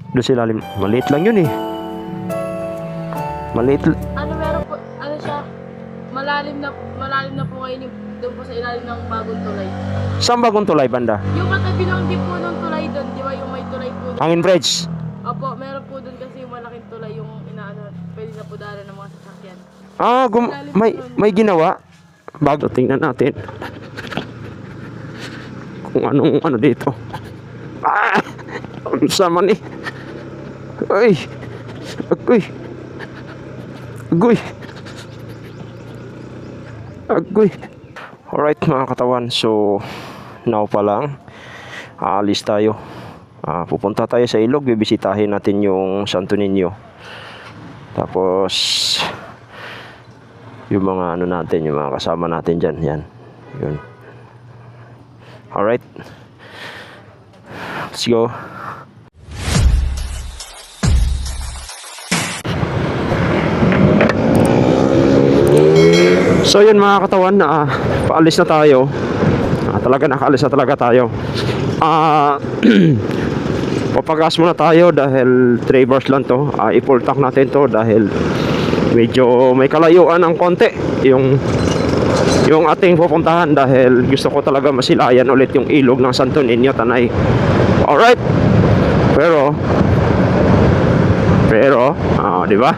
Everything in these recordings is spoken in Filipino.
Doon sa ilalim. Maliit lang yun eh. Maliit. Ano meron po, ano siya, malalim na po ngayon yung doon po sa ilalim ng bagong tulay. Saan bagong tulay, banda? Yung katabi lang din po ng tulay doon, di ba yung may tulay po doon? Hangin Bridge. Opo, meron po doon kasi yung malaking tulay yung inaano, pwede na po dala ng mga sasakyan. Ah, may ginawa. Bago tingnan natin. Kung anong ano dito. Ah! Ano sama ni? Ay! Agoy! Agoy! Agoy! Alright mga katawan, so now pa lang aalis tayo. Pupunta tayo sa ilog, bibisitahin natin yung Santo Niño. Tapos yung mga ano natin, yung mga kasama natin dyan, yan. Yun. Alright. Let's go. So yun mga katawan, paalis na tayo. Talaga nakaalis na talaga tayo. Papagas muna tayo dahil 3 bars lang to. I-full tank natin to dahil medyo may kalayuan ng konti yung ating pupuntahan dahil gusto ko talaga masilayan ulit yung ilog ng Santo Niño Tanay. Alright. Pero di ba?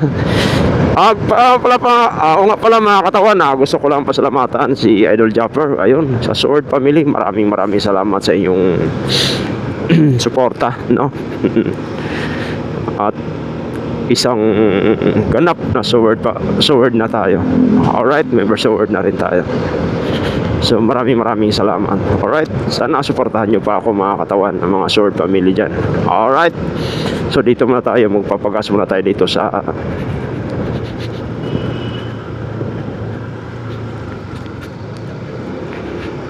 Oo nga pala mga katawan, gusto ko lang pasalamatan si Idol Japper. Ayun, sa Sword Family, maraming salamat sa inyong suporta, no? At isang ganap na sword na tayo. Alright, member sword na rin tayo. So maraming salamat. Alright, sana suportahan nyo pa ako mga katawan ng mga Sword Family dyan. Alright, so dito muna tayo, magpapagas muna tayo dito sa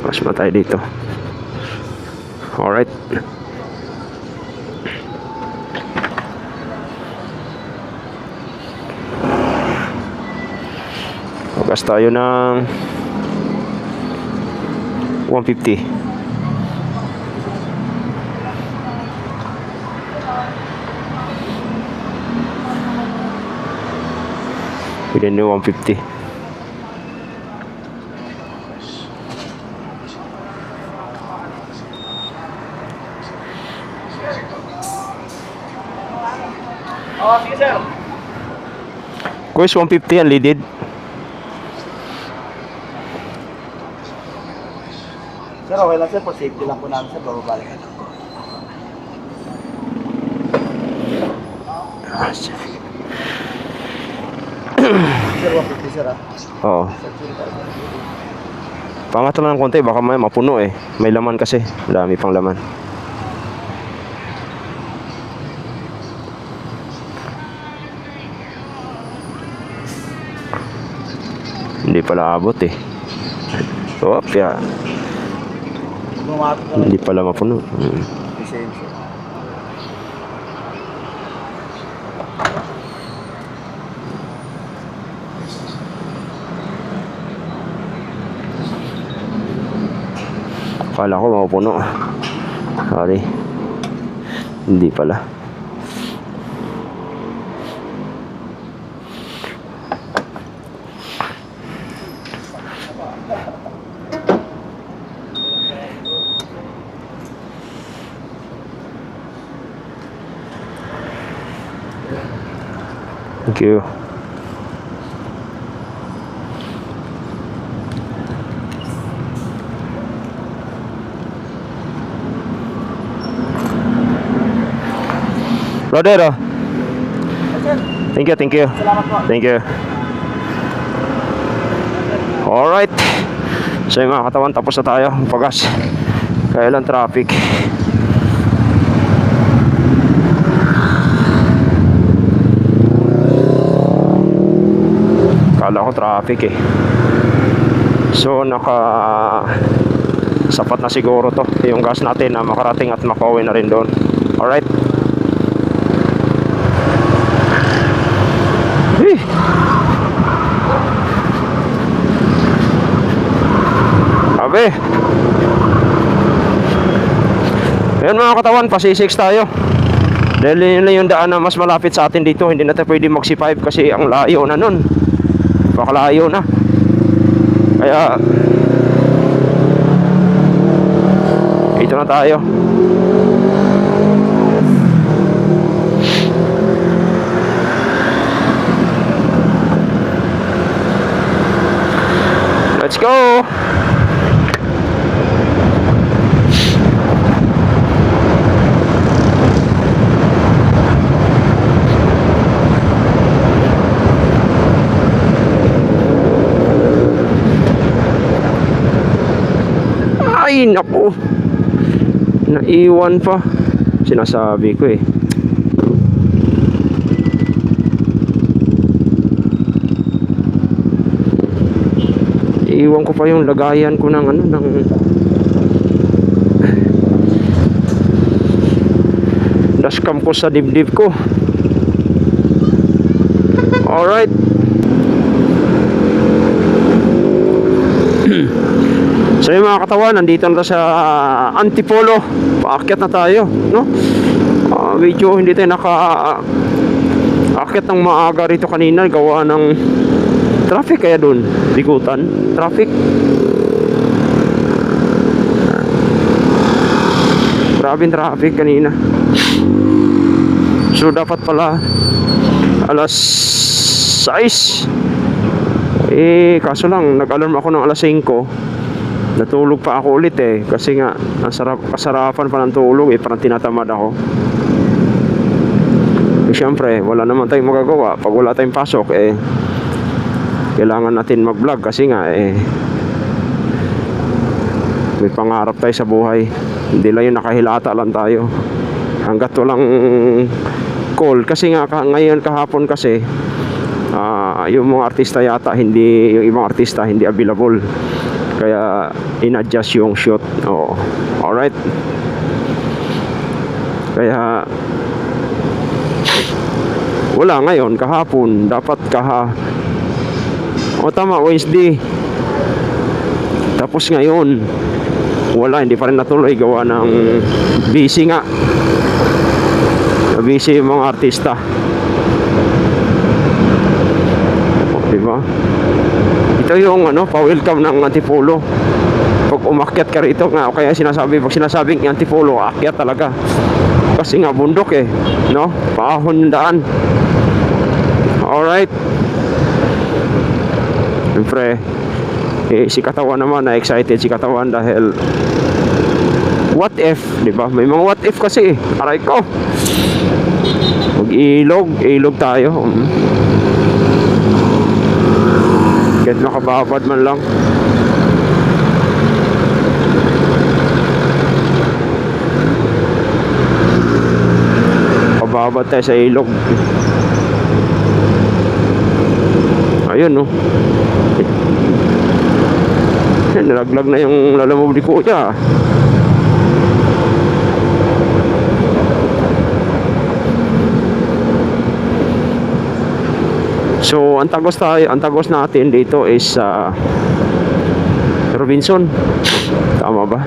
gas muna tayo dito. Alright. Pagas tayo ng 150. Within the 150. Sige sir. Course 150 yan, leaded. Sir, okay lang sir. For safety lang po namin sir. Bababalik ka lang. Sir, 150 sir Oo. Pangat lang ng konti, baka may mapuno eh. May laman kasi, dami pang laman. Hindi pala abot eh. So, kaya Bumato hindi pala mapuno. Lisensya. Akala ko mapuno. Sorry. Hindi pala. Thank you. Brother, thank you. Salamat po. Thank you. Alright. So yung mga katawan, tapos na tayo. Pagas. Kaya lang traffic. Kala ko traffic eh. So sapat na siguro to yung gas natin na makarating at makauwi na rin doon. Alright. Sabi. Ayan mga katawan, pasisix tayo. Dahil yun na yung daan na mas malapit sa atin dito. Hindi na tayo pwede mag C5 kasi ang layo na nun. Pakalayo na. Kaya ito na tayo. Let's go. Ay, naku. Naiwan pa. Sinasabi ko eh. Iwan ko pa yung lagayan ko ng ano, ng dashcam ko sa dibdib ko. Alright. So yung mga katawan, nandito na sa Antipolo. Paakyat na tayo, no? Medyo hindi tayo naka-akyat ng maaga rito kanina. Gawa ng traffic kaya dun. Bigutan, traffic. Grabing traffic kanina. So dapat pala alas 6. Kaso lang, nag-alarm ako ng alas 5. Natulog pa ako ulit eh. Kasi nga, kasarapan pa ng tulog eh. Parang tinatamad ako. Siyempre, wala naman tayong magagawa. Pag wala tayong pasok eh, kailangan natin mag-vlog. Kasi nga eh, may pangarap tayo sa buhay. Hindi lang yung nakahilata lang tayo. Hanggat walang call. Kasi nga, ngayon kahapon kasi, yung mga artista yata hindi, yung ibang artista hindi available, kaya in-adjust yung shoot. Oo. Alright. Kaya wala ngayon, kahapon dapat tama, Wednesday. Tapos ngayon wala, hindi pa rin natuloy gawa ng busy nga. Busy yung mga artista. Diba? Ito yung pa-welcome ng Antipolo. Pag umakyat ka rito nga, kaya pag sinasabing Antipolo, akyat talaga. Kasi nga bundok eh, no? Paahon yung daan. Alright. Siyempre, si Katawan naman na excited si Katawan dahil what if, diba? May mga what if kasi, aray ko. Mag-ilog tayo. Kahit makababad man lang. Kababad tayo sa ilog. Ayun no. Nalaglag na yung lalamove ni Kuya. So, ang tagos natin dito is Robinson. Tama ba?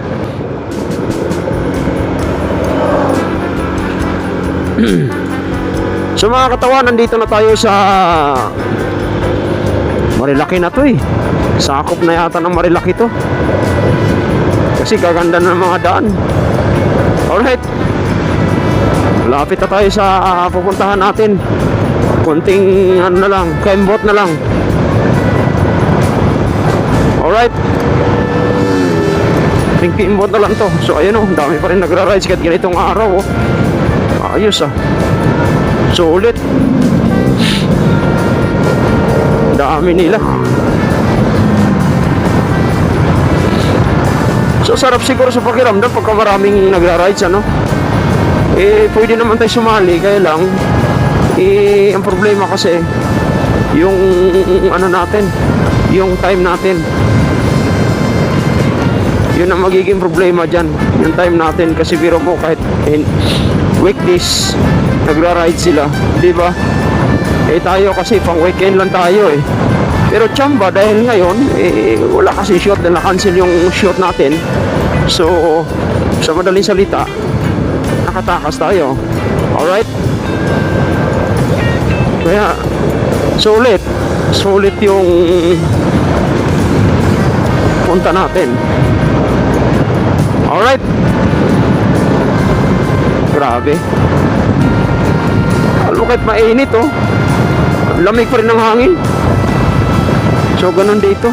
So mga katawan, nandito na tayo sa Marilaki na to eh. Sakop na yata ng Marilaki to. Kasi gaganda ng mga daan. Alright. Lapit na tayo sa pupuntahan natin. Kunting na lang, kembot na lang. Alright. Kunting kembot na lang to. So ayun oh, dami pa rin nagra-rides kahit ganitong araw oh. Ayos ah. Sulit. Dami nila. So sarap siguro sa pakiramdam pagka maraming nagra-rides pwede naman tayo sumali, kaya lang ang problema kasi yung natin, yung time natin. Yun ang magiging problema dyan, yung time natin. Kasi biro mo, kahit weekdays nagra-ride sila, di ba? Tayo kasi pang weekend lang tayo eh. Pero tsamba, dahil ngayon wala kasi shoot, na cancel yung shoot natin. So sa madaling salita, nakatakas tayo. Alright? Kaya, sulit yung punta natin. Alright? Grabe. Alam mo, kahit mainit oh, lamig pa rin ng hangin. So ganun dito,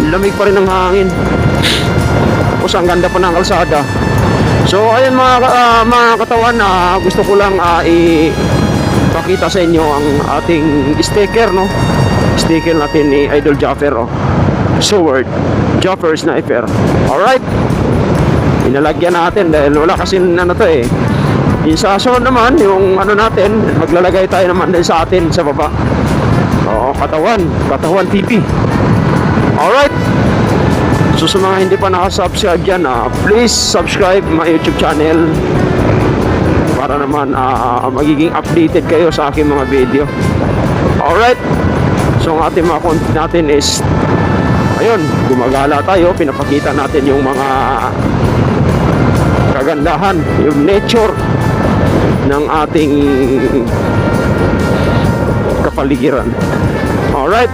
lamig pa rin ng hangin. Tapos ang ganda pa ng kalsada. So ayun mga katawan, gusto ko lang ipakita sa inyo ang ating sticker, no? Sticker natin ni Idol Jaffer, oh. Sword Jaffer Sniper. Alright, inalagyan natin dahil wala kasi ano to eh. Yung sa sunod naman, yung ano natin, maglalagay tayo naman din sa atin sa baba. Oo, katawan TV. Alright. So sa mga hindi pa nakasubscribe dyan, please subscribe my YouTube channel para naman magiging updated kayo sa aking mga video. Alright. So ang ating mga content natin is, ayun, gumagala tayo, pinapakita natin yung mga kagandahan, yung nature ng ating kapaligiran. Alright.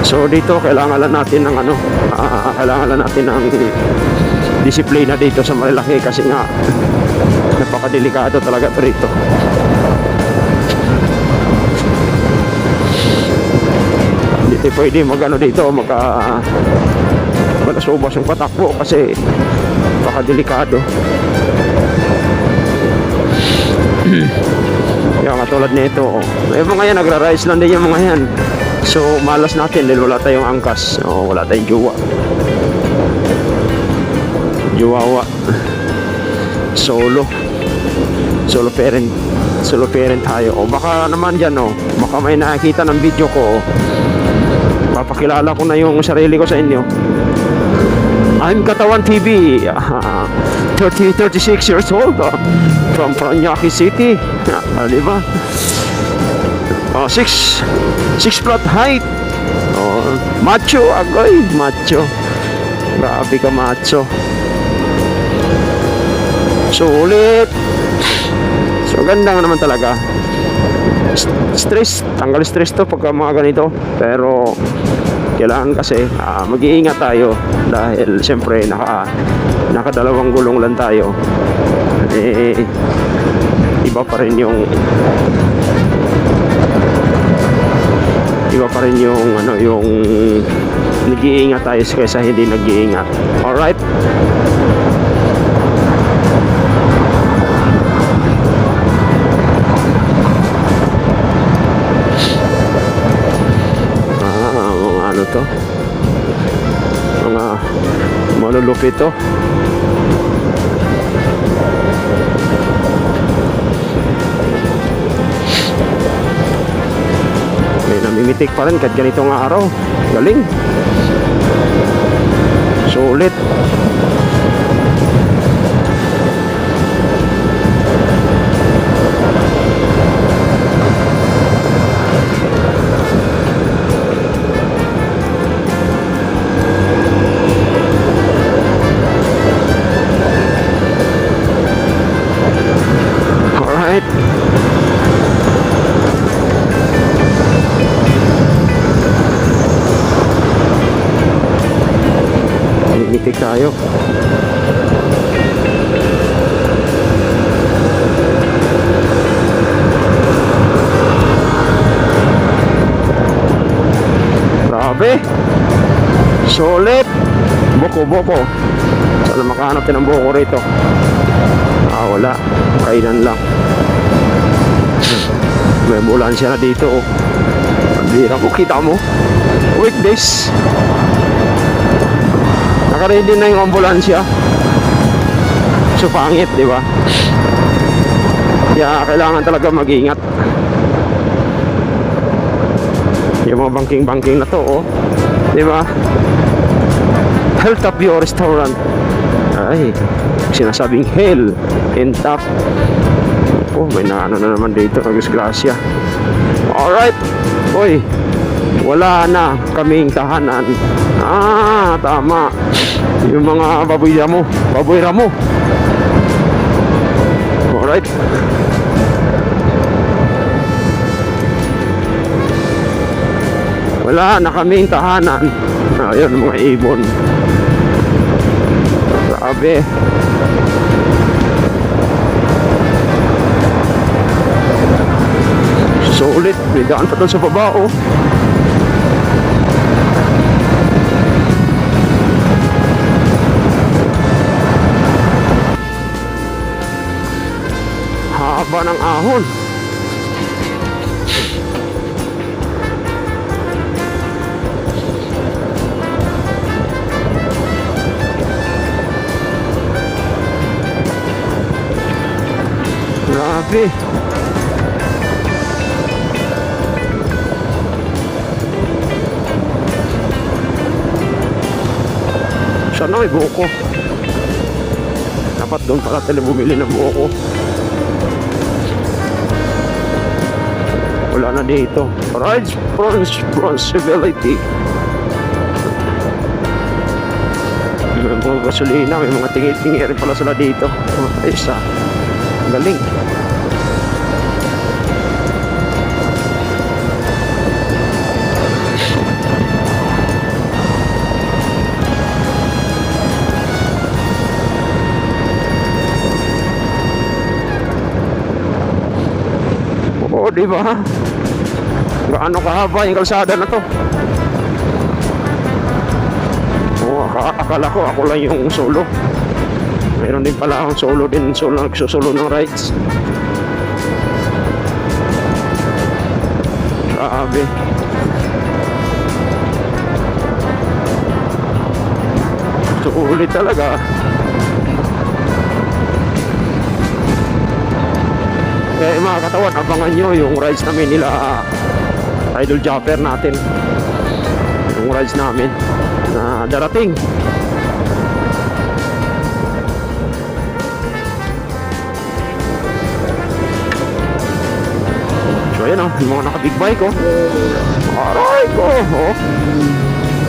So dito kailangan lang natin ng kailangan lang natin ng disiplina dito sa Marilaki kasi nga napakadelikado talaga dito. Dito pwede magano dito malasubas yung patakbo kasi napakadelikado. Yung katulad nito, yung mga yan nagra-rise lang din yung mga yan. So malas natin dahil wala tayong angkas, wala tayong juwawa, solo parent tayo. O baka naman dyan, baka may nakikita ng video ko, papakilala ko na yung sarili ko sa inyo. I'm Katawan TV, 36 years old, from Paranaque City. Diba? 6 flat height. Macho, agoy, macho. Grabe ka, macho. Sulit. So ganda nga naman talaga. Tanggal stress to pagka mga ganito. Pero kailangan kasi mag-iingat tayo dahil siyempre nakadalawang gulong lang tayo. Iba pa rin yung yung nag-iingat tayo kaysa hindi nag-iingat. Alright? Ano to? Mga malulupit to. Namimitik pa rin kahit ganitong araw. Galing. Sulit. Alright. Mitik tayo. Grabe. Sulit. Boko. Sana makahanap din ng buko rito. Wala. Kainan lang. May ambulansya na dito. Bira mo. Kita mo. Weekdays. Naka-ready na yung ambulansya. So pangit, di ba? Kaya kailangan talaga mag-ingat. Yung mga banking na to, di ba? Hilltop View Restaurant. Ay, sinasabing hell and top. May naano na naman dito, disgrasya. Alright. Uy, wala na kaming tahanan. Tama. Yung mga baboy ramo. Alright. Wala na kaming tahanan. Ayun, mga ibon. Grabe. Sulit. May daan pa doon sa baba, oh. Haba ng ahon. Grabe. Sana may buko. Dapat doon pala tayo bumili ng buko. Wala na dito. Responsibility. May mga gasolina, may mga tingi-tingi rin pala sila dito. Ayos ah. Galing. Oo, di ba? Gaano kahaba yung kalsada na to? Oo, akala ko ako lang yung solo. Meron din pala akong solo din, nagsusolo ng rides. Grabe. Sulit talaga. Kaya mga katawan, abangan nyo yung rides namin nila Idol Japper natin. Yung rides namin na darating. So ayan o, yung mga naka-big bike o. Aray ko, oh.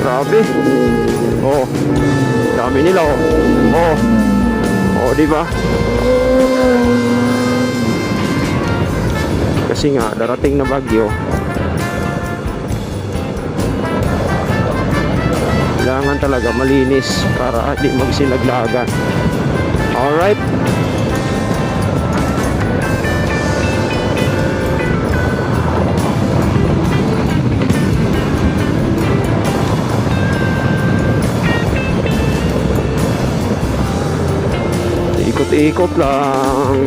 Grabe. Oh, dami nila o. Oh, oh, diba? Kasi nga darating na bagyo, kailangan talaga malinis para hindi magsilaglagan. Alright. Ikot-ikot lang.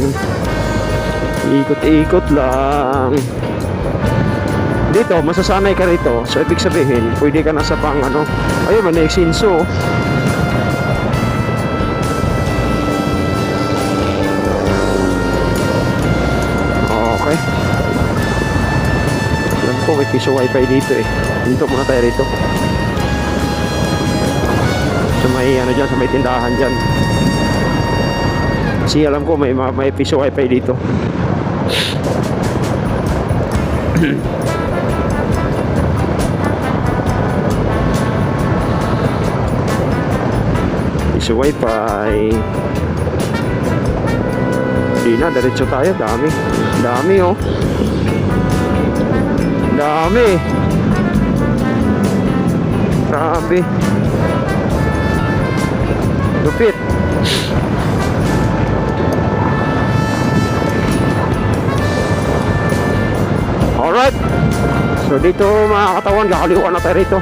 Ikot-ikot lang. Dito, masasanay ka rito. So, ibig sabihin, pwede ka na sa pang ano. Ayun, may eksinso. Okay. Alam ko, may piso wifi dito eh. Dito muna tayo rito. Sa may ano dyan, sa may tindahan dyan. Kasi alam ko, may piso wifi dito. Piso wifi. Di na, diretso tayo. Dami. Dami oh. Dami. Grabe. Lupit. Alright. So dito mga katawan, kakaliwa na tayo rito.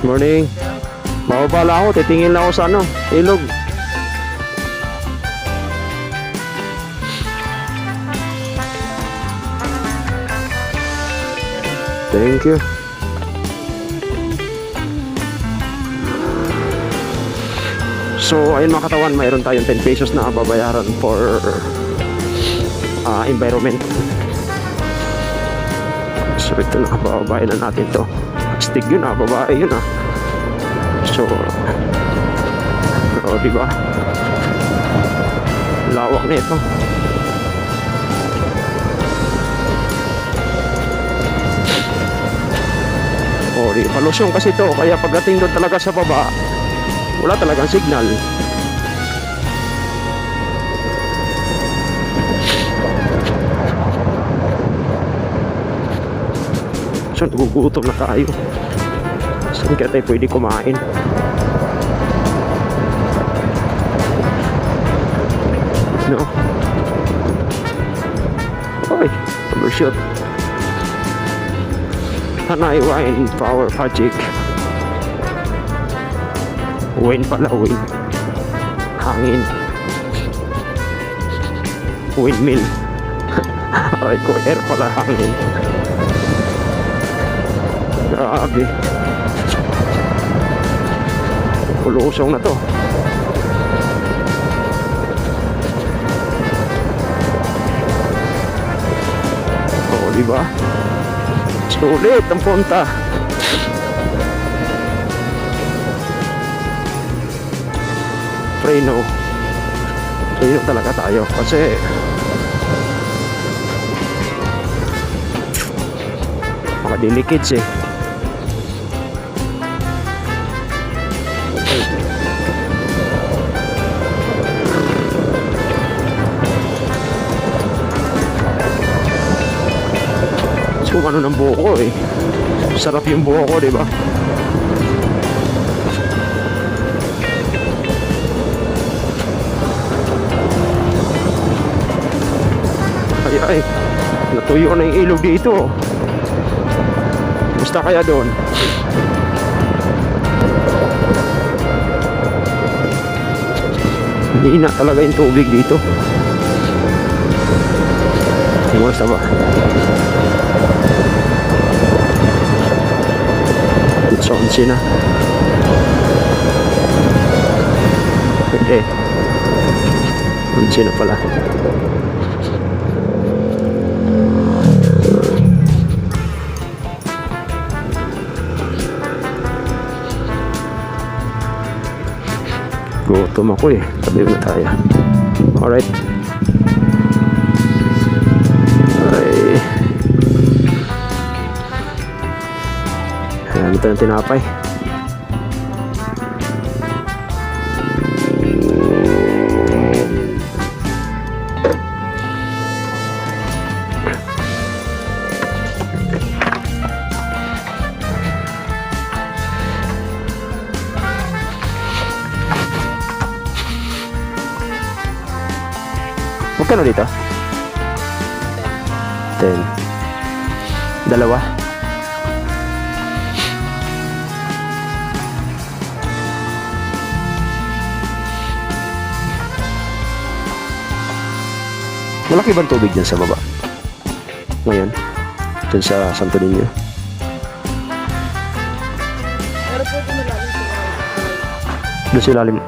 Morning. Bababa lang ako, titingin lang ako sa ano, ilog. Thank you. So, ayun mga katawan, mayroon tayong 10 pesos na babayaran for environment. So ito na, bababae na natin to. Astig yun ah, babae yun ah. So, diba? Lawak na ito. Di palusong kasi to, kaya pagdating doon talaga sa baba, wala talagang signal. So nagugutom na tayo. Saan kaya tayo pwede kumain? No? Oy, overshoot. Hanay Wine Power Project. Wine pala, wine. Hangin. Windmill. Aray ko, air pala, hangin. Grabe. Pulusong na to. Oo, diba? Sulit ang punta. Preno talaga tayo kasi mga delicates eh. So ano ng buho ko eh. Sarap yung buho ko, di ba? Ay, natuyo na yung ilog dito. Basta kaya doon? Hindi na talaga yung tubig dito. Basta ba? It's 11 na. Okay. 11 na pala. Gutom ako eh. Tabi na tayo. Alright. Ay. Ayan, ito yung tinapay. Magkano dito? 10. Dalawa. Malaki bang tubig dyan sa baba? Ngayon? Dyan sa Santo Niño? Pero po ito malalim sa Doon sa ilalim.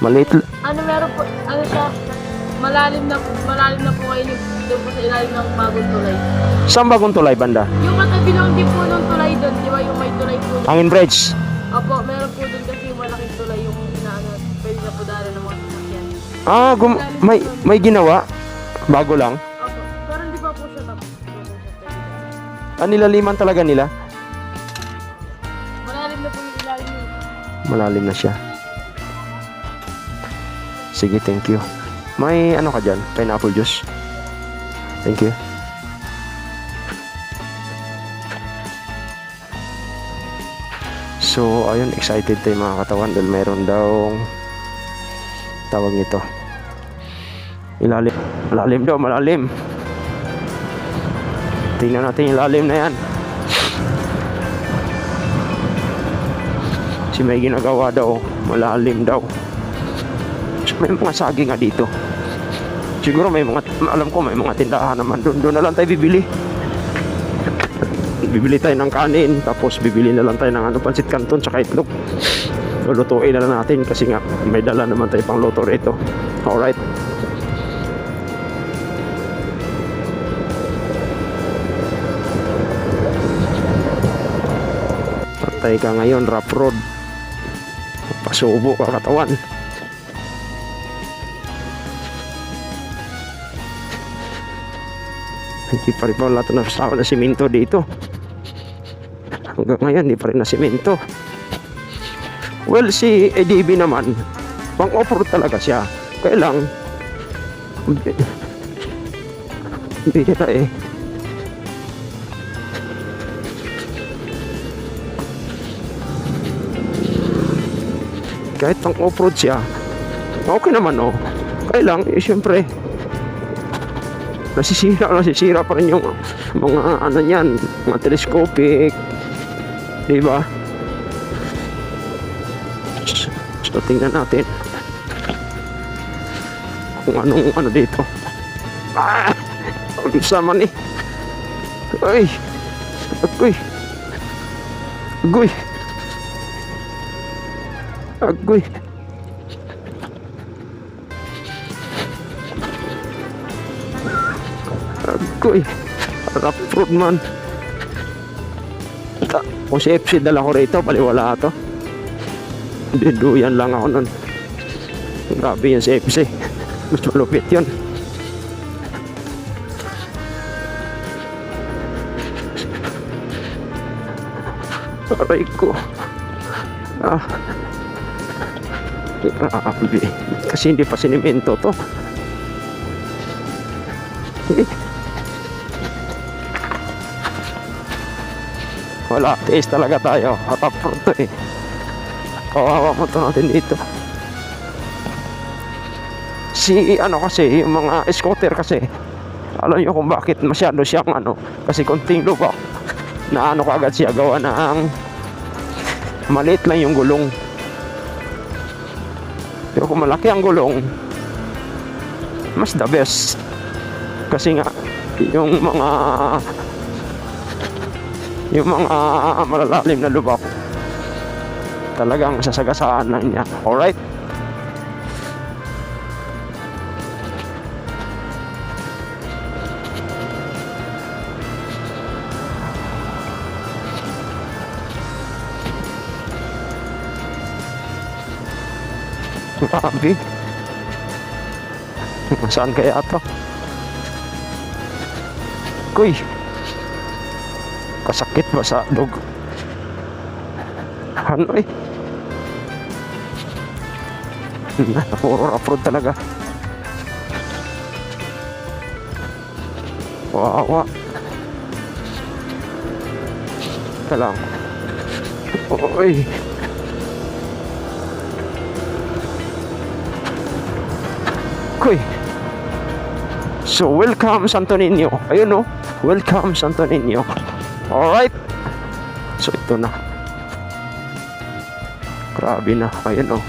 Maliit. ano meron po, ano siya, malalim na po kayo doon po sa ilalim ng bagong tulay. Saan bagong tulay, banda? Yung katabi lang din po ng tulay doon, di ba yung may tulay po doon? Hangin Bridge. Opo, meron po doon kasi yung malaking tulay yung inaano, pwede na po dala ng mga sasakyan. Ah, may ginawa. Bago lang. Opo, pero hindi pa po siya tapos. Ah, nilaliman talaga nila. Malalim na po yung ilalim yun. Malalim na siya. Sige, thank you. May ano ka dyan? Pineapple juice. Thank you. So, ayun, excited tayo mga katawan dahil mayroon daw tawag nito. Ilalim. Malalim daw, malalim. Tingnan natin yung lalim na yan. Kasi may ginagawa daw, malalim daw. So, may mga saging nga dito. Siguro may mga, alam ko may mga tindahan naman. Doon na lang tayo bibili. Bibili tayo ng kanin, tapos bibili na lang tayo ng ano, pancit canton, tsaka itlog. Lulutuin na lang natin kasi nga may dala naman tayo pang luto rito. Alright. patay ka ngayon, rough road. Pasubo ka katawan. Hindi pa rin pala ito nasasawa na simento dito. Hanggang ngayon, hindi pa rin na simento. Well, si ADB naman, pang off-road talaga siya. Kaya lang, bihira eh. Kahit pang off-road siya, okay naman oh. Kaya lang, eh, syempre, nasisira pa rin yung mga ano niyan, mga telescopic, di ba? So tingnan natin kung anong ano dito. Ang sama ni. Ay, agoy, agoy, agoy. Agoy, rough road man. Kung si FC dala ko rito, baliwala to. Diduyan lang ako nun. Grabe yan si FC. Mas malupit yun. Aray ko. Grabe. Kasi hindi pa sinimento to. Wala, tiis talaga tayo. Atapro to eh. Kawawa mo to natin dito. Si ano kasi, yung mga scooter kasi, alam nyo kung bakit masyado siyang ano, kasi konting lubak na ano kagad siya, gawa na ang maliit lang yung gulong. Pero kung malaki ang gulong, mas the best. Kasi nga yung mga malalalim na lubak talagang sasagasaan lang niya. Alright? Grabe. Saan kaya ito? Kuy, kasakit ba sa dog? Ano eh? Puro off-road talaga. Wawa. Ito lang. Uy. Kuy. So, welcome Santo Niño. Ayun oh. Welcome Santo Niño. Alright. So, ito na. Grabe na. Ayun oh.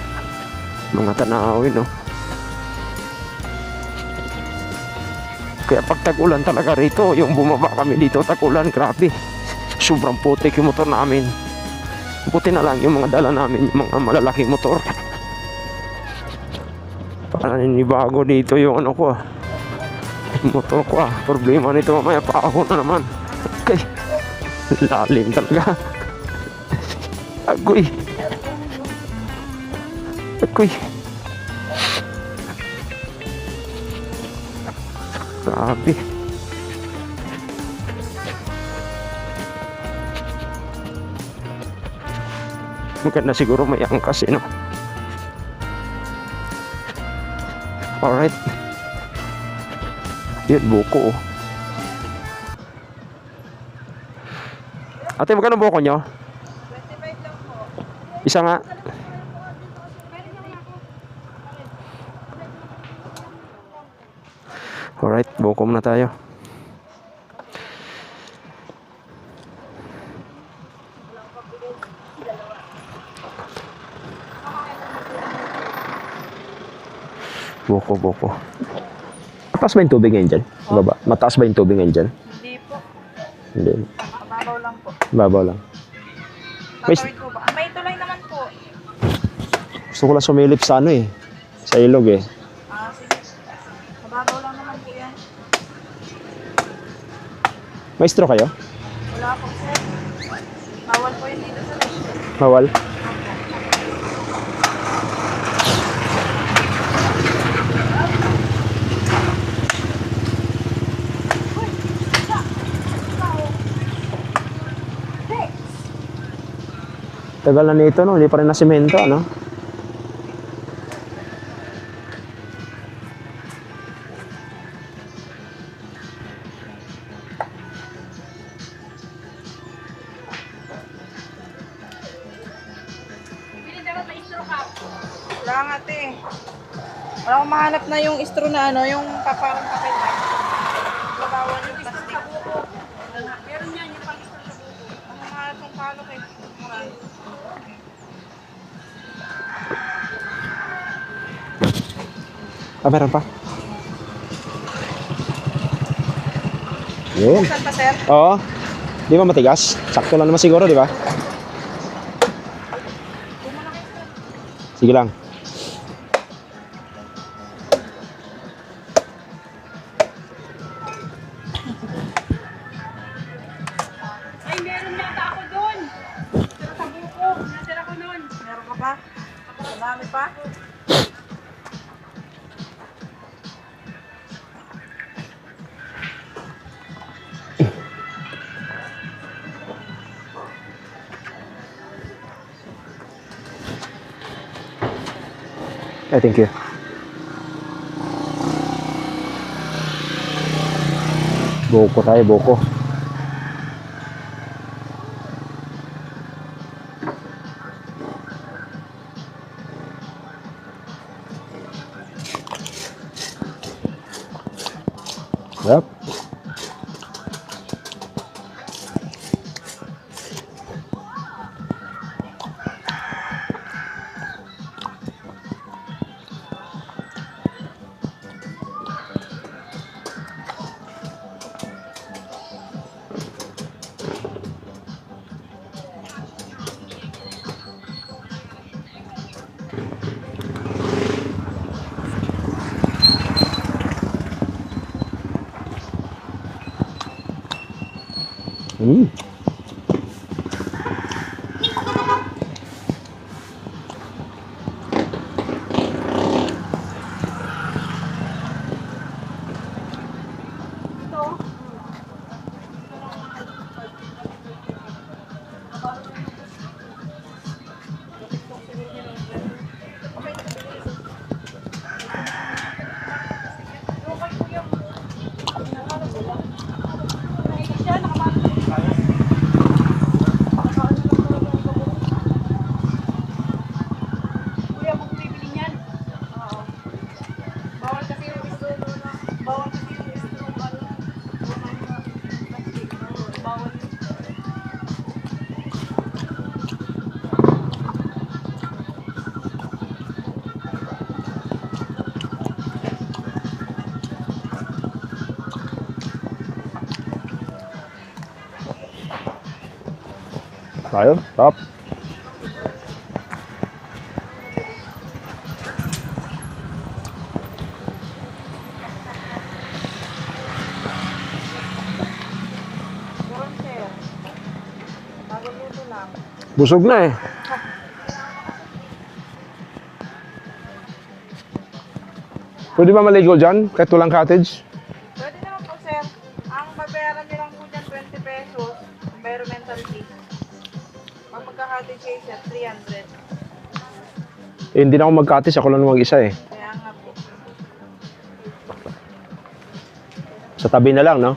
Mga tanawin oh. Kaya pag tag-ulan talaga rito, yung bumaba kami dito tag-ulan, grabe. Sobrang putik yung motor namin. Puti na lang yung mga dala namin, yung mga malalaking motor. Paninibago dito yung ano ko motor ko problema nito mamaya pa ako na naman. Okay, lalim talaga. Agoy, agoy, grabe. Maganda siguro may angkas no. Alright. Yan, buko oh. Ate, magkano buko nyo? 25 lang po. Isa nga. Alright, buko muna tayo. Buko. Mataas ba yung tubig ngayon dyan? Baba. Mataas ba yung tubig ngayon dyan? Hindi po. Hindi. Mababaw lang po. Babaw lang. May- Tatawid po ba? May tulay naman po. Gusto ko lang sumilip sa ano eh. Sa ilog eh. Sige. Mababaw lang naman po yan. Maestro kayo? Wala po sir. Bawal po yun dito sa Bawal. Tagal na nito, no? Hindi pa rin na semento, ano? Wala nga ate. Wala akong mahanap na yung istro na ano, yung paparang papel na. Babawan yung plastic. Meron yan, yung pang istro sa buko. Ang mahanap ng palok eh. Ah, meron pa. Yun. Saan pa sir? Oo. Di ba matigas? Sakto lang naman siguro, di ba? Sige lang. Ay, meron yata ako doon. Pero sa buko, natira ko noon. Meron ka pa? Marami pa? Thank you. Buko tayo, buko. Yep. Mm. Kuya, kung bibili niyan. Oo. Bawal kasi yung istro. Bawal kasi yung istro. Bawal. Tayo, top. Meron sir. Bago luto lang. Busog na eh. Pwede ba maligo dyan? Kahit walang cottage? Pwede naman po sir. Ang babayaran niyo lang po dyan 20 pesos. Environmental fee. Pag magka-cottage kayo sir, 300. Eh, hindi na ako mag-cottage. Ako lang mag-isa eh. Kaya nga po. Sa tabi na lang, no?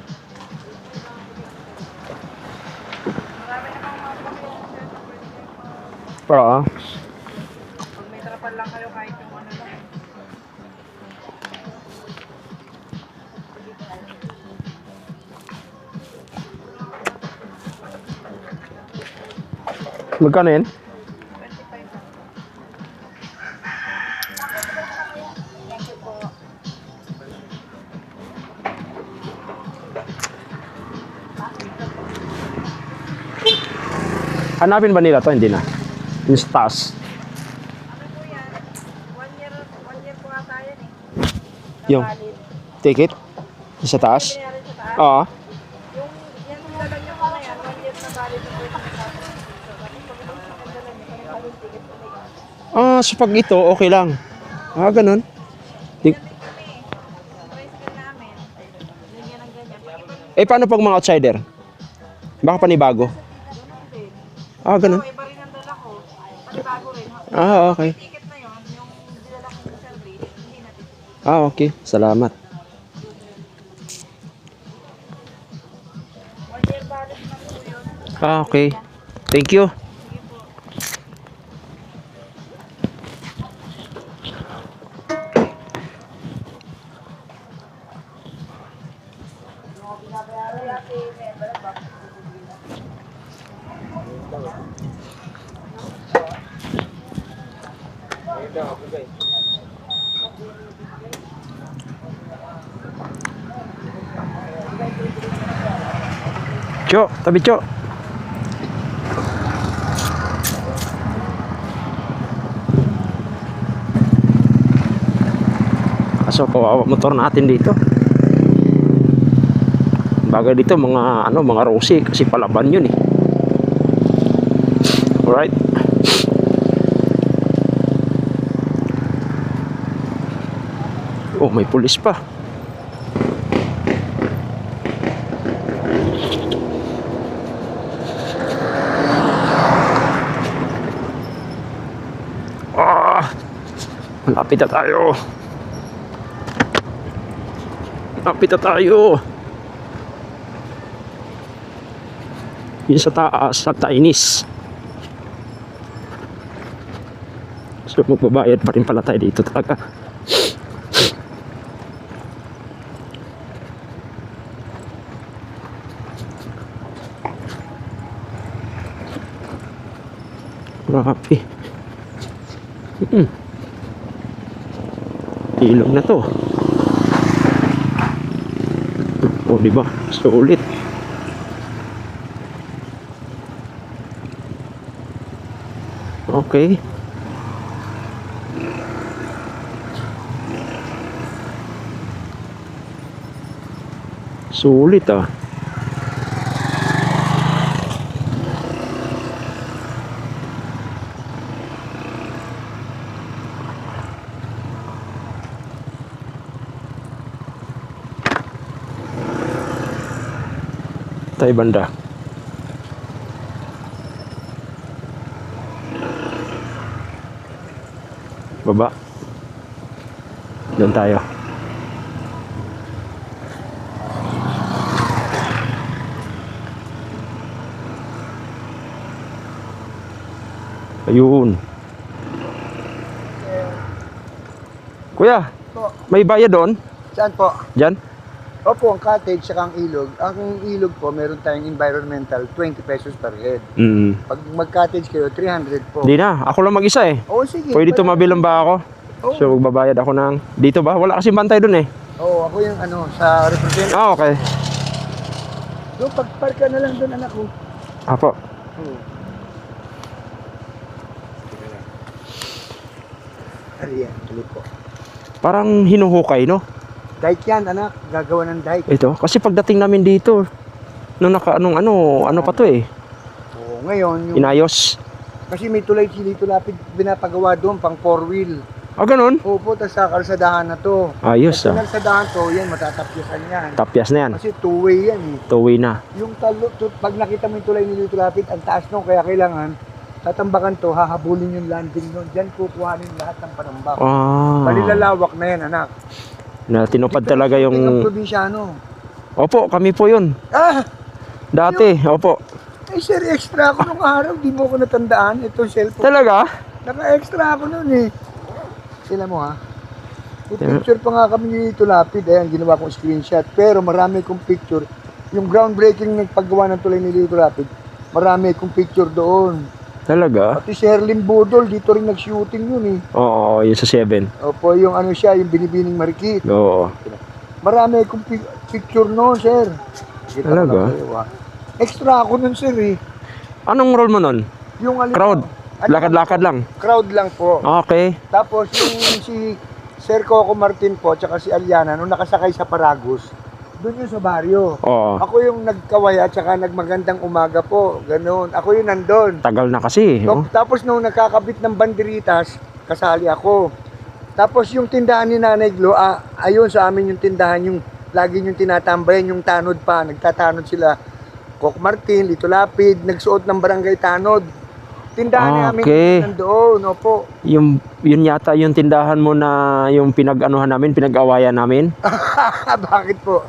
Marami namang mga pamilya sir na pwede kayong Oo. pag may trapal lang kayo kahit yung ano lang. Magkano yan? 25 lang. Thank you po. Hanapin ba nila to? Hindi na. Yung taas. Ano po yan? 1 year po ata yan eh. Yung Valid. ticket? Sa taas? Binayaran sa taas. Oo. Yung yan kung dala nyo ano yan, 1 year na valid na po yung sa taas. So, tapos pag ito sa dala Ah, so pag ito, okay lang. Ah, ganun. Di- Tricycle namin. Ganyan ang ganyan. Pag iba Eh, paano pag mga outsider? Baka panibago. ganun din. Ah, ganun. So, iba rin ang dala ko. Panibago rin. Ah, okay. May ticket na yun, yung dinala ko sa service, hindi natin. Ah, okay. Salamat. 1 year valid na po yun. Ah, okay. Thank you. Sige po. Cho, tabi Cho. Kaso kawawa motor natin dito. Bagay dito mga mga Rosie kasi palaban yun eh. Alright. Oh, may pulis pa. Ah, malapit na tayo. Malapit na tayo. Yun sa taas, sa Tainis. So magbabayad pa rin pala tayo dito talaga. Grabe. Ilog na to. Oh, di ba? Sulit. Okay. Sulit ah. Tayo banda. Baba. Doon tayo. Ayun. Kuya, Po, may bayad doon? saan po? Diyan? Opo, ang cottage saka ang ilog. Ang ilog po, meron tayong environmental, 20 pesos per head. Pag mag-cottage kayo, 300 po. Hindi na. Ako lang mag-isa eh. Oo, sige. Pwede tumabilang ba ako? Oo, So magbabayad ako ng... Dito ba? Wala kasi bantay doon eh. Oo, ako yung sa representative. Ah, okay. So, pag-park ka na lang doon, anak ko. Apo. Oo. Ariyan, tuloy po. Parang hinuhukay, no? Dike yan, anak. Gagawa ng dike. Ito. Kasi pagdating namin dito, nung ano pa to eh. Oo, ngayon, yung, Inayos. kasi may tulay dito lapid, binapagawa doon, pang 4-wheel. Ah, ganun? Opo, tapos sa kalsadahan na to. Ayos Sa ah. kalsadahan to, yan, matatapyasan yan. Tapyas na yan. Kasi two-way yan eh. Tuwi na. Yung pag nakita mo yung tulay ni Lito Lapid, ang taas nung, kaya kailangan, tatambakan to, hahabulin yung landing nun. Diyan kukuhanin lahat ng panambak. Ah. Palilalawak na yan, anak. Na tinupad talaga Ang yung... probinsyano. Opo, kami po yun. Ah! Dati, opo. Ay, sir, extra ako nung araw. Di mo ko natandaan. Ito, cellphone. Talaga? Naka-extra ako nun eh. Sila mo ha. May picture pa nga kami ni Lito Lapid. Ayan, ginawa kong screenshot. Pero marami kong picture. Yung groundbreaking nagpaggawa ng tulay ni Lito Lapid, marami kong picture doon. Talaga? Pati Sherlyn Budol, dito rin nag-shooting yun eh. Oo, yun sa 7. Opo, yung ano siya, yung binibining marikit. Oo. Marami akong picture noon, sir. Kita ko Talaga? lang kayo, ah. Extra ako nun, sir eh. Anong role mo nun? Yung alin- Crowd? Ano- Lakad-lakad lang? Crowd lang po. Okay. Tapos yung si Sir Coco Martin po, tsaka si Aliana, nung nakasakay sa Paragos, Doon yun sa baryo. Oo. Ako yung nagkawaya at saka nagmagandang umaga po. Ganun. Ako yung nandun. Tagal na kasi. Oh. Tapos nung nakakabit ng banderitas, kasali ako. Tapos yung tindahan ni Nanay Glo, ayun sa amin yung tindahan, yung lagi yung tinatambayan, yung tanod pa. Nagtatanod sila. Kok Martin, Lito Lapid, nagsuot ng barangay tanod. Tindahan namin Okay. nandoon, opo. Yun yata yung tindahan mo na yung pinag-anuhan namin, pinag-awayan namin. Bakit po?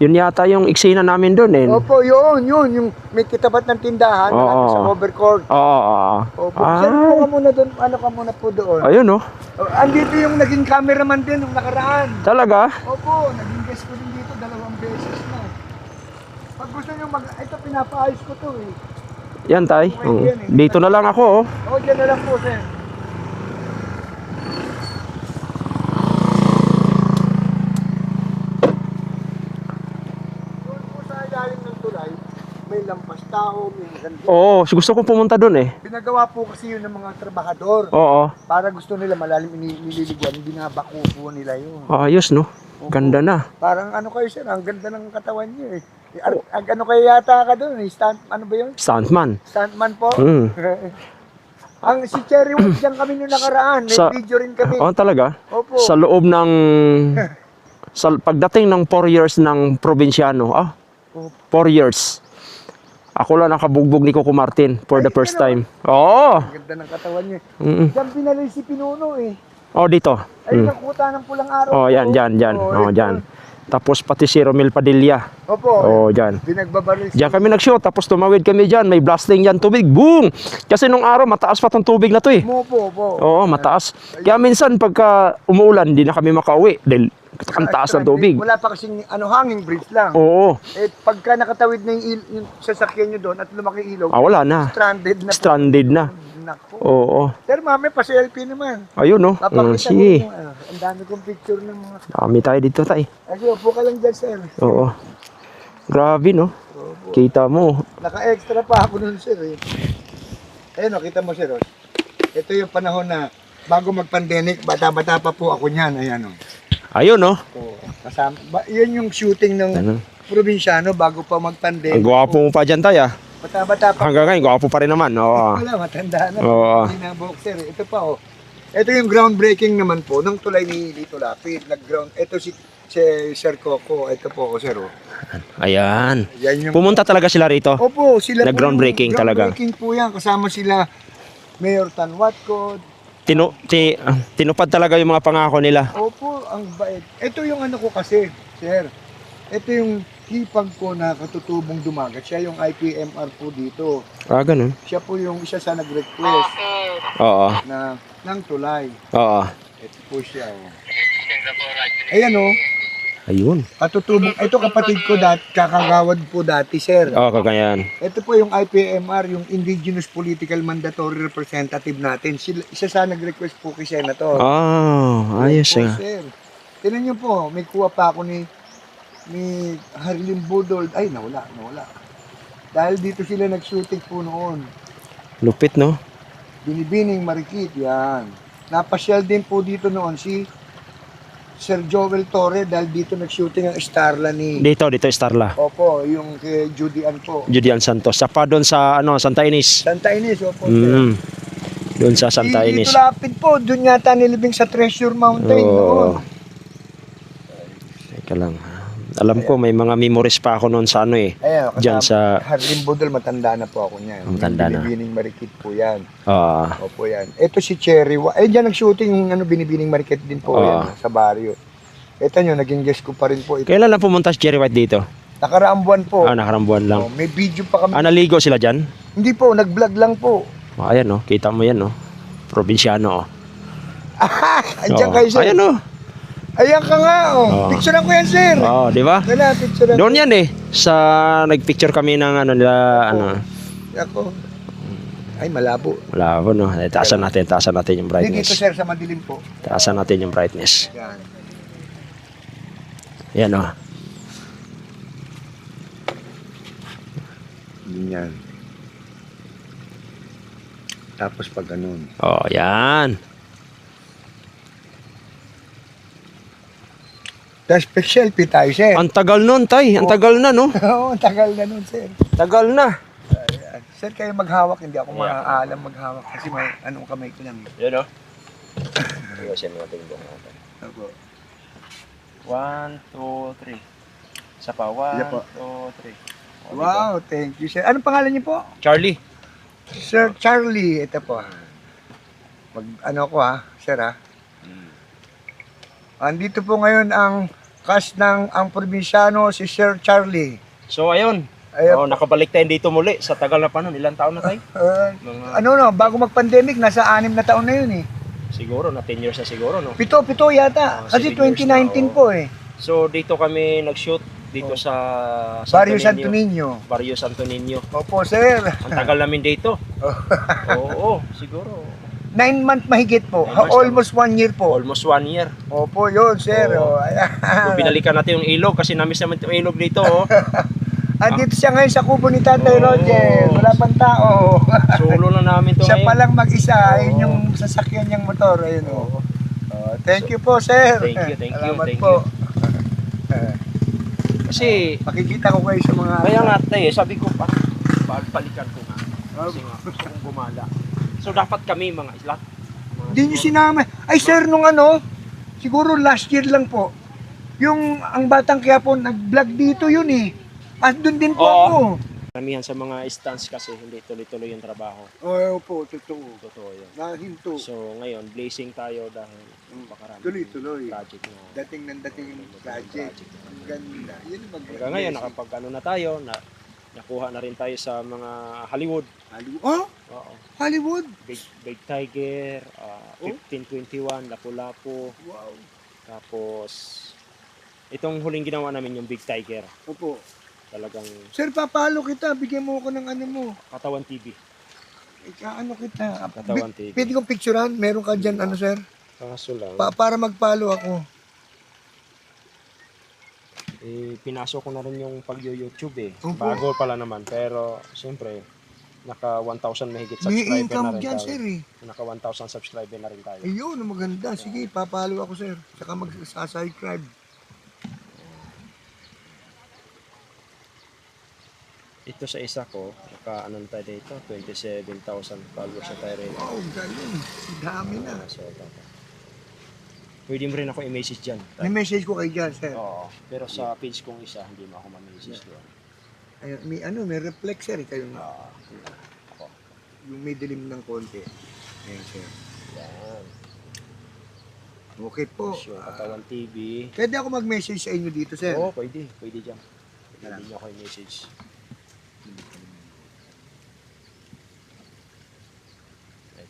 Yun yata yung eksena namin doon eh. Opo, yun. Yung may kitapat ng tindahan, Oo. sa overcourt. Oo. Opo. Sir, po ka muna doon, ano ka muna po doon? Ayun oh. Andito yung naging cameraman din nung nakaraan. Talaga? Opo, naging guest ko din dito 2 beses na. Pag gusto nyo ito pinapaayos ko to eh. Yan tay. Dito na lang ako oh. O, dyan na lang po, sir. Doon po sa ilalim ng tulay, may lampas tao, may ganda. Oo, gusto ko pumunta doon eh. Pinagawa po kasi yun ng mga trabahador. Oo. Para gusto nila malalim nililiguan, binabako po nila yun. Ayos no. Ganda na. Parang ano kayo sir, ang ganda ng katawan niyo eh. Ano kayo yata ka doon eh, ano ba yun? Stuntman. Stuntman po? Mm. Ang si Cherry Wood dyan kami nung nakaraan, may video rin kami. Oh, talaga? Opo. Sa loob ng pagdating ng 4 years ng probinsyano. 4 years. Ako lang nakabugbog ni Coco Martin for the first time. Oo. Ang ganda ng katawan niya. Mm. Diyan pinalay si Pinuno eh. Oh, dito. Ay, nakuta ng pulang araw. Oh, yan. Oh, ito. dyan. Tapos pati si Romel Padilla. Opo. Oh, dyan. Binagbabaril Diyan kami nag-shoot, tapos tumawid kami dyan. May blasting yan, tubig. Boom! Kasi nung araw, mataas pa tong tubig na to eh. Opo. Oo, mataas. Kaya minsan, pagka umuulan, hindi na kami makauwi. Dahil ang taas ng tubig. Wala pa kasing hanging bridge lang. Oo. Eh, pagka nakatawid na yung sasakyan nyo doon at lumaki ilog, Wala na. stranded na. Stranded na. Nako. Oo. Pero mami, pa-selfie naman. Ayun, no? Papakita Sige. mo. Ang dami kong picture ng mga... Dami tayo dito, tay. Kasi upo ka lang dyan, sir. Oo. Grabe, no? Kita mo. Naka-extra pa ako nun, sir. Eh. Ayun, nakita mo, sir. Oh. Ito yung panahon na bago mag-pandemic, bata-bata pa po ako niyan. Ayan, oh. Ayun, no? Kasama, yun yung shooting ng Ano? probinsyano bago pa Ang mag-pandemic. gwapo mo pa dyan, tay, ah. Bata-bata pa. Hanggang ngayon, gwapo pa rin naman. Oo. Wala, matanda na. Oo. Hindi na boxer. Eh. Ito pa, oh. Ito yung groundbreaking naman po ng tulay ni Lito Lapid. Nag-ground. Ito si Sir Coco. Ito po, sir. Oh. Ayan. Yan yung... Pumunta talaga sila rito. Opo, sila po Nag-groundbreaking yung talaga. groundbreaking po yan. Kasama sila Mayor Tanwatco. Tinupad talaga yung mga pangako nila. Opo, ang bait. Ito yung ano ko kasi, sir. Ito yung hipag ko na katutubong dumagat. Siya yung IPMR po dito. Ganun. Siya po yung isa sa nag-request Oo. na ng tulay. Oo. Ito po siya. Oh. Ayan oh. Ayun. Katutubong. Ito kapatid ko kakagawad po dati, sir. Oo, kagayan. Ito po yung IPMR, yung Indigenous Political Mandatory Representative natin. Isa sa nag-request po kay Senator. Ayos Po, ah. sir. Tingnan niyo po, may kuha pa ako ni Harlem Budol. Ay, nawala. Dahil dito sila nag-shooting po noon. Lupit, no? Binibining Marikit, yan. Napasyal din po dito noon si Sir Joel Torre dahil dito nag-shooting ang Starla ni... Dito, Starla. Opo, yung kay Judy Ann po. Judian Santos. Sapa doon sa, Santa Ines. Santa Ines, opo. sir. Doon sa Santa Ines. Dito lapit po, doon yata nilibing sa Treasure Mountain noon. Teka lang. Alam ko, may mga memories pa ako noon sa Ayan, Diyan sa... Harlem Budol, matanda na po ako niyan. Matanda na. Binibining Marikit po yan. Ah, Opo yan. Ito si Cherry. Diyan nag-shooting yung Binibining Marikit din po yan, sa baryo. Ito nyo, naging guest ko pa rin po. kailan lang pumunta si Jerry White dito? Nakaraang buwan po. Nakarambuan lang. May video pa kami. Naligo sila dyan? Hindi po, nag-vlog lang po. Ayan, no? Kita mo yan, no? Probinsyano, oh. Andiyan kayo, sir. Ayan, no? Ayan ka nga, oh. Picturean ko yan, sir. Di ba? Wala, picturean. Doon yan eh. Sa nagpicture kami ng nila, Ako. Ay, malabo. Malabo, no? Taasan natin yung Dito, brightness. sir, sa madilim po. Taasan natin yung brightness. Yan. Yan, oh. Yan. Tapos pag ganun. Oh, yan. Suspect selfie tayo, sir. Ang tagal nun, tay. Ang tagal na, no? Oo, tagal na nun, sir. Tagal na. Ayan. Sir, kayo maghawak. Hindi ako maaalam maghawak kasi may anong kamay ko lang. Yun, no? Ayusin natin yung buong natin. Opo. 1, 2, 3. Isa pa. 1, Sige po. 2, 3. Wow, thank you, sir. Anong pangalan niyo po? Charlie. Sir Charlie. Ito po. Ano ko sir Andito po ngayon ang cast ng ang probinsyano si Sir Charlie. So, ayun. Ayun. Nakabalik tayo dito muli sa tagal na panahon. Ilang taon na tayo? Bago mag-pandemic, nasa 6 na taon na yun eh. Siguro, na 10 years na siguro, no? Pito yata. Kasi 7 years na, 2019 po eh. So, dito kami nag-shoot dito sa Barrio Santo Niño. Barrio Santo Niño. Opo, sir. Ang tagal namin dito. Oo, siguro. 9 months mahigit po. 9 months Almost 1 year po. Almost 1 year. Opo, yun, sir. Oo. Ayan. So, binalikan natin yung ilog kasi namiss naman yung ilog dito. Andito siya ngayon sa kubo ni Tatay Oo. Roger. Wala pang tao. Solo na namin to Siya ngayon. pa lang mag-isa. Oo. Ayun yung sasakyan niyang motor. Ayun Oo. Thank you po, sir. Thank you. Salamat po. Kasi, Makikita ko kayo sa mga... kaya nga tayo, sabi ko pa, balikan ko nga. Kasi nga, gusto kong gumala. So, dapat kami mga islat. Hindi niyo sinama. Ay, sir, nung siguro last year lang po, yung ang Batang Quiapo nag-vlog dito yun eh. At doon din po Oo. ako. Karamihan sa mga stands kasi hindi tuloy-tuloy yung trabaho. Oo po, totoo. Totoo yun. Nahinto. So, ngayon, blazing tayo dahil bakarami. Tuloy-tuloy. Project na. Dating ng dating yung project. Ang ganda. Yun ang Hanggang ngayon, nakapag na tayo, nakuha na rin tayo sa mga Hollywood. Oh, Oo. Hollywood. Big Tiger, 1521, Lapu-Lapu. Wow. Tapos, itong huling ginawa namin yung Big Tiger. Opo. Talagang Sir, papalo kita. Bigyan mo ako ng mo. Katawan TV. Kita. Katawan TV. Pwede kong picturean? Meron ka dyan, sir? Kaso lang, Para mag-follow ako. pinasok ko na rin yung pag-YouTube eh. Opo. Bago pala naman. Pero, siyempre, naka 1,000 mahigit May subscriber na income rin dyan, tayo. sir eh. Naka 1,000 subscriber na rin tayo. Ayun, maganda. Sige, papalo ako, sir. Saka mag-subscribe. Ito sa isa ko, naka ano na tayo dito, 27,000 followers na tayo rin. Wow, galing. Dami na. So, pwede mo rin ako i-message dyan. May message ko kayo dyan, sir. Oo. Pero sa page kong isa, hindi mo ako ma-message doon. Ayun, may reflexer eh kayo na. Ako. Yung may dilim ng konti. Ayan, sir. Yan. Okay po. Tapos yung Katawan TV. Pwede ako mag-message sa inyo dito, sir. Oo, pwede. Pwede dyan. Pwede nyo ako i-message.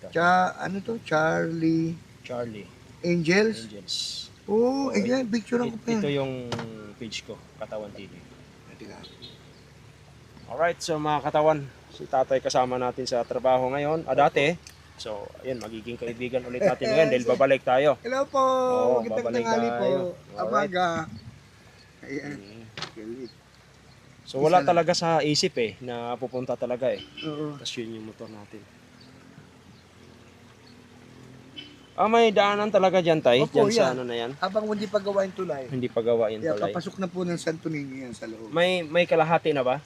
Ito. Ano to? Charlie Charlie. Angels? Angels. Oo, ayan, picture ko pa. Ito yung page ko, Katawan TV. Teka. Alright, so mga katawan, si tatay kasama natin sa trabaho ngayon. Dati. So, ayun, magiging kaibigan ulit natin ngayon dahil babalik tayo. Hello po. Oo, Magandang babalik tanghali po. tayo. Amaga. Ayan. Galit. So, wala talaga sa isip na pupunta talaga Oo. Tapos yun yung motor natin. May daanan talaga dyan, tay. Opo, Dyan sa yan. ano na yan. Habang hindi pa gawain tulay. Hindi pa gawa yung Kaya tulay. papasok na po ng Santo Niño yan sa loob. May kalahati na ba?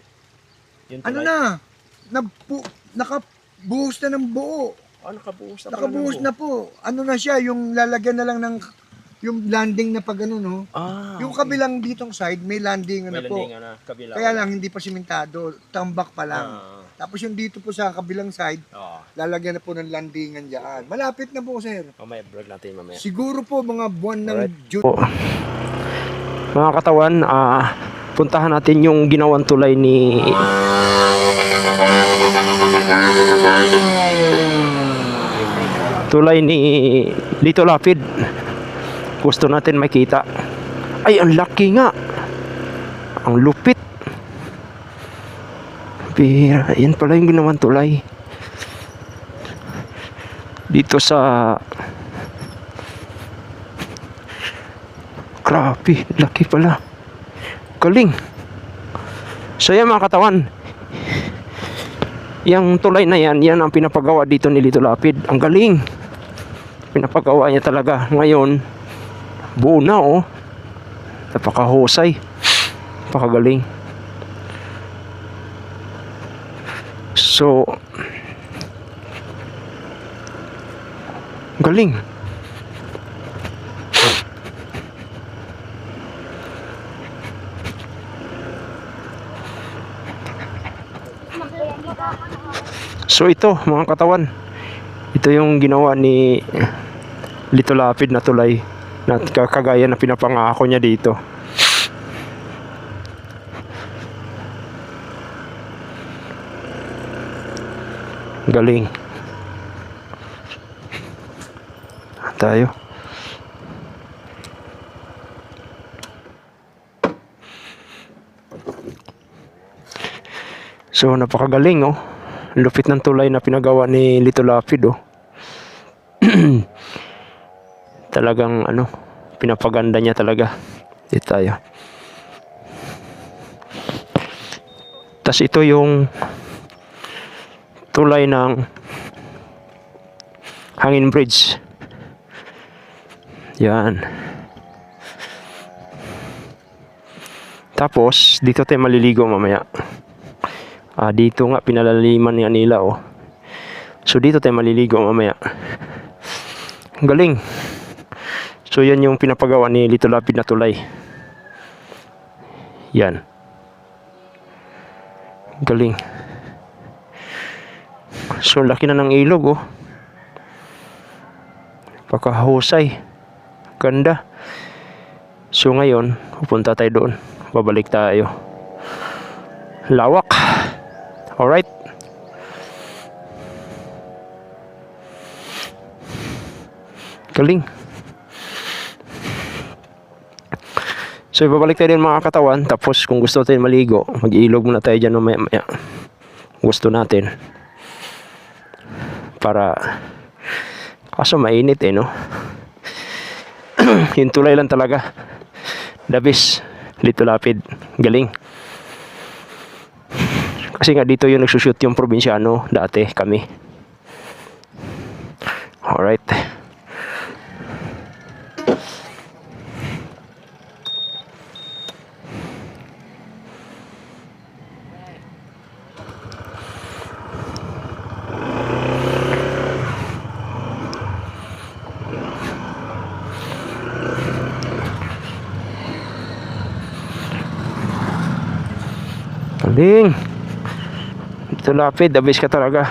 Yung Ano tulay? na? Nakabuhos na ng buo. Nakabuhos na pala ng Nakabuhos buo. na po. Ano na siya, yung lalagyan na lang ng yung landing na pag ano, no? Yung okay. kabilang ditong side, may landing May na po. landingan na, kabila. Kaya lang, hindi pa simentado. Tambak pa lang. Ah, Tapos yung dito po sa kabilang side, oo. lalagyan na po ng landingan dyan. Malapit na po, sir. Mamaya, vlog natin mamaya. Siguro po mga buwan ng Alright. June. Mga katawan, puntahan natin yung ginawang tulay ni Lito Lapid. Gusto natin makita. Ay, ang laki nga. Ang lupit. Pero, yan pala yung ginawang tulay. Dito sa grabe, laki pala. Galing. So yan mga katawan. Yang tulay na yan, yan ang pinapagawa dito ni Lito Lapid. Ang galing. Pinapagawa niya talaga. Ngayon, buo na Napakahusay. Napakagaling. So, galing. So ito mga katawan, ito yung ginawa ni Lito Lapid na tulay na kagaya na pinapangako niya dito. Galing. Tayo. So napakagaling oh. Lupit ng tulay na pinagawa ni Lito Lapid oh. Talagang ano, pinapaganda niya talaga. Dito tayo. Tas ito yung tulay ng hangin bridge. Yan. Tapos dito tayo maliligo mamaya. Dito nga pinalaliman nga nila oh. So dito tayo maliligo mamaya. Galing. So yan yung pinapagawa ni Lito Lapid na tulay. Yan. Galing. So laki na ng ilog oh. Pakahusay. Ganda. So ngayon pupunta tayo doon. Babalik tayo. Lawak. Alright. Galing. So ibabalik tayo din mga katawan. Tapos kung gusto tayo maligo, mag-iilog muna tayo dyan mamaya maya. Gusto natin. Para kaso mainit eh no. Yung tulay lang talaga. The best. Lito Lapid. Galing. Kasi nga dito yung nagsushoot yung probinsyano dati kami. Alright. Galing. Lito Lapid, the best ka talaga.